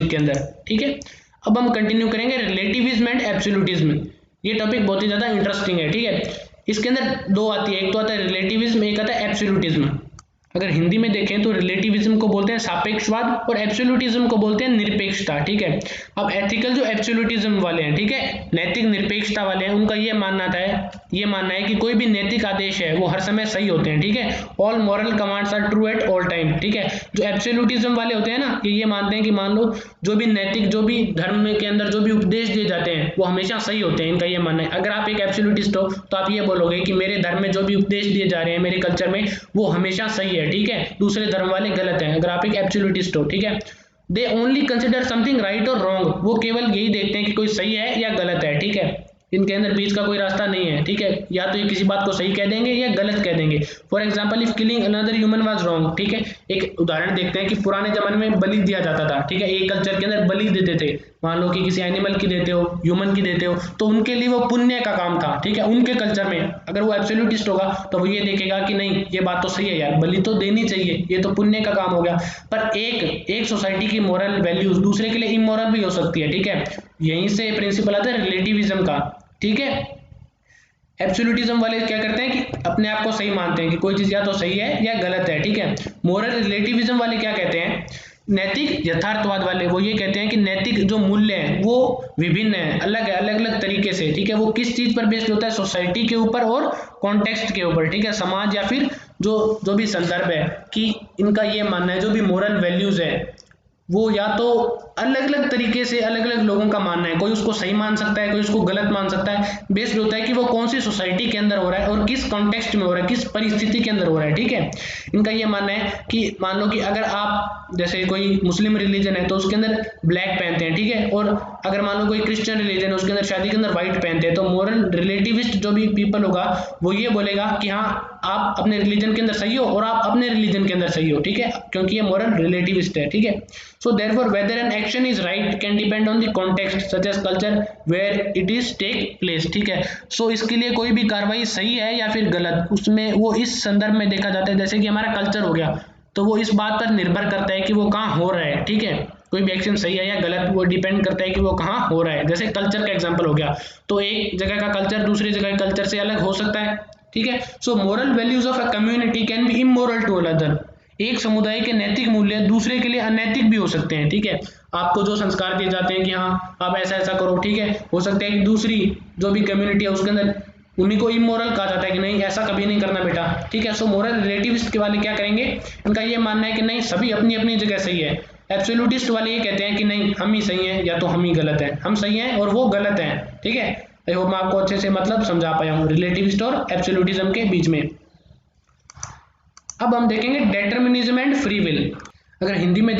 के अंदर, ठीक है। अब हम कंटिन्यू करेंगे रिलेटिविज्म एंड एब्सोल्यूटिज्म। ये टॉपिक बहुत ही ज़्यादा इंटरेस्टिंग है, ठीक है। इसके अंदर दो आती है, एक तो आता है रिलेटिविज्म, एक आता है एब्सोल्यूटिज्म। अगर हिंदी में देखें तो रिलेटिविज्म को बोलते हैं सापेक्षवाद और एब्सोल्यूटिज्म को बोलते हैं निरपेक्षता, ठीक है। अब एथिकल जो एब्सोल्यूटिज्म वाले हैं, ठीक है, नैतिक निरपेक्षता वाले हैं, उनका ये मानना है कि कोई भी नैतिक आदेश है वो हर समय सही होते हैं, ठीक है। All moral commands are true at all time, ठीक है। जो एब्सोल्यूटिज्म वाले होते हैं ना, ये मानते हैं कि मान लो जो भी नैतिक, जो भी धर्म के अंदर जो भी उपदेश दिए जाते हैं वो हमेशा सही होते हैं, इनका ये मानना है। अगर आप एक एब्सोल्यूटिस्ट हो तो आप ये बोलोगे कि मेरे धर्म में जो भी उपदेश दिए जा रहे हैं मेरे कल्चर में वो हमेशा सही है, ठीक है, दूसरे धर्म वाले गलत हैं। अगर आप एक एब्सोल्यूटिस्ट हो, ठीक है। They only consider something right और रॉन्ग, वो केवल यही देखते हैं कि कोई सही है या गलत है, ठीक है। इनके अंदर बीच का कोई रास्ता नहीं है, ठीक है। या तो ये किसी बात को सही कह देंगे या गलत कह देंगे। For example, if killing another human was wrong, ठीक है। एक उदाहरण देखते हैं कि पुराने जमाने में बलि दिया जाता था, ठीक है। एक कल्चर के अंदर बलि देते थे, मान लो कि किसी एनिमल की देते हो, ह्यूमन की देते हो, तो उनके लिए वो पुण्य का काम था, ठीक है। उनके कल्चर में अगर वो एब्सोल्यूटिस्ट होगा तो वो ये देखेगा कि नहीं, ये बात तो सही है यार, बलि तो देनी चाहिए, ये तो पुण्य का काम हो गया। पर एक सोसाइटी की मोरल वैल्यूज दूसरे के लिए इमोरल भी हो सकती है, ठीक है। यहीं से प्रिंसिपल आता है रिलेटिविज्म का, ठीक है। एब्सोल्यूटिज्म वाले क्या करते हैं कि अपने आप को सही मानते हैं कि कोई चीज या तो सही है या गलत है, ठीक है। मोरल रिलेटिविज्म वाले क्या कहते हैं, नैतिक यथार्थवाद वाले वो ये कहते हैं कि नैतिक जो मूल्य हैं वो विभिन्न है, अलग है, अलग अलग तरीके से, ठीक है। वो किस चीज पर बेस्ड होता है, सोसाइटी के ऊपर और कॉन्टेक्स्ट के ऊपर, ठीक है, समाज या फिर जो भी संदर्भ है, कि इनका ये मानना है जो भी मोरल वैल्यूज है वो या तो अलग अलग तरीके से अलग अलग लोगों का मानना है, कोई उसको सही मान सकता है, कोई उसको गलत मान सकता है, बेस्ड होता है कि वो कौन सी सोसाइटी के अंदर हो रहा है और किस कॉन्टेक्स्ट में हो रहा है, किस परिस्थिति के अंदर हो रहा है, ठीक है। इनका ये मानना है कि मान लो कि अगर आप जैसे कोई मुस्लिम रिलीजन है तो उसके अंदर ब्लैक पहनते हैं, ठीक है, और अगर मान लो कोई क्रिश्चियन रिलीजन है उसके अंदर शादी के अंदर व्हाइट पहनते हैं, तो मोरल रिलेटिविस्ट जो भी पीपल होगा वो ये बोलेगा कि हाँ आप अपने रिलीजन के अंदर सही हो और आप अपने रिलीजन के अंदर सही हो, ठीक है, क्योंकि ये मोरल रिलेटिविस्ट है, ठीक है। So therefore whether an action is right can depend on the context such as culture where it is take place, ठीक है। So इसके लिए कोई भी कार्रवाई सही है या फिर गलत, उसमें वो इस संदर्भ में देखा जाता है, जैसे कि हमारा कल्चर हो गया तो वो इस बात पर निर्भर करता है कि वो कहाँ हो रहा है, ठीक है। कोई भी एक्शन सही है या गलत वो डिपेंड करता है कि वो कहाँ हो रहा है। जैसे कल्चर का एग्जांपल हो गया, तो एक जगह का कल्चर दूसरी जगह के कल्चर से अलग हो सकता है, ठीक है। So moral values of a community can be immoral to another, एक समुदाय के नैतिक मूल्य दूसरे के लिए अनैतिक भी हो सकते हैं, ठीक है। आपको जो संस्कार दिए जाते हैं कि हाँ आप ऐसा ऐसा करो, ठीक है, हो सकता है कि दूसरी जो भी कम्युनिटी है उसके अंदर उन्हीं को इमोरल कहा जाता है कि नहीं ऐसा कभी नहीं करना बेटा, ठीक है। सो मोरल रिलेटिविस्ट के वाले क्या करेंगे, इनका ये मानना है कि नहीं सभी अपनी अपनी जगह सही है। एब्सोल्यूटिस्ट वाले ये कहते हैं कि नहीं हम ही सही हैं या तो हम ही गलत हैं, हम सही हैं और वो गलत हैं, ठीक है। आई होप मैं आपको अच्छे से मतलब समझा पाया हूँ रिलेटिविस्ट और एब्सोल्यूटिज्म के बीच में। अब हम देखेंगे डिटरमिनिज्म एंड फ्री विल। अगर हिंदी में